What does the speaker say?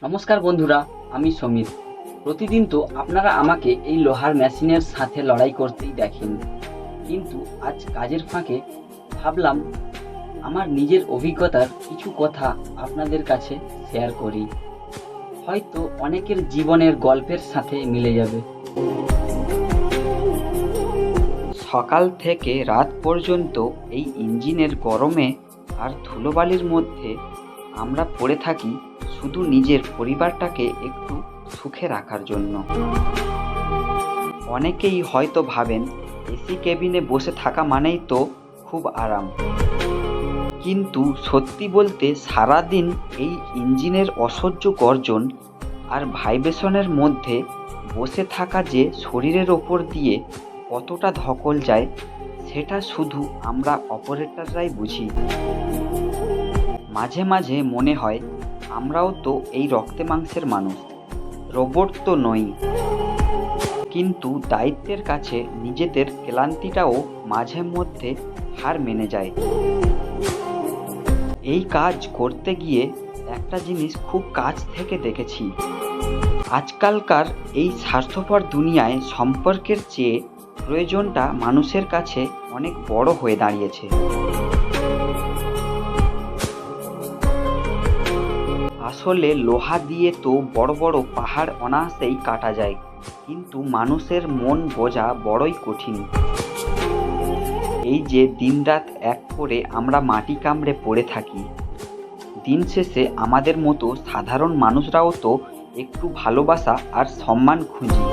নমস্কার বন্ধুরা, আমি সমীর। প্রতিদিন তো আপনারা আমাকে এই লোহার মেশিনের সাথে লড়াই করতেই দেখেন, কিন্তু আজ কাজের ফাঁকে ভাবলাম আমার নিজের অভিজ্ঞতার কিছু কথা আপনাদের কাছে শেয়ার করি। হয়তো অনেকের জীবনের গল্পের সাথে মিলে যাবে। সকাল থেকে রাত পর্যন্ত এই ইঞ্জিনের গরমে আর ধুলোবালির মধ্যে আমরা পড়ে থাকি শুধু নিজের পরিবারটাকে একটু সুখে রাখার জন্য। অনেকেই হয়তো ভাবেন এসি কেবিনে বসে থাকা মানেই তো খুব আরাম, কিন্তু সত্যি বলতে সারাদিন এই ইঞ্জিনের অসহ্য গর্জন আর ভাইব্রেশনের মধ্যে বসে থাকা যে শরীরের ওপর দিয়ে কতটা ধকল যায় সেটা শুধু আমরা অপারেটররাই বুঝি। মাঝে মাঝে মনে হয় আমরাও তো এই রক্তে মাংসের মানুষ, রোবট তো নই। কিন্তু দায়িত্বের কাছে নিজেদের ক্লান্তিটাও মাঝে মধ্যে হার মেনে যায়। এই কাজ করতে গিয়ে একটা জিনিস খুব কাছ থেকে দেখেছি। আজকালকার এই স্বার্থপর দুনিয়ায় সম্পর্কের চেয়ে প্রয়োজনটা মানুষের কাছে অনেক বড় হয়ে দাঁড়িয়েছে। আসলে লোহা দিয়ে তো বড় বড় পাহাড় অনায়াসেই কাটা যায়, কিন্তু মানুষের মন বোঝা বড়ই কঠিন। এই যে দিনরাত এক করে আমরা মাটি কামড়ে পড়ে থাকি, দিন শেষে আমাদের মতো সাধারণ মানুষরাও তো একটু ভালোবাসা আর সম্মান খুঁজি।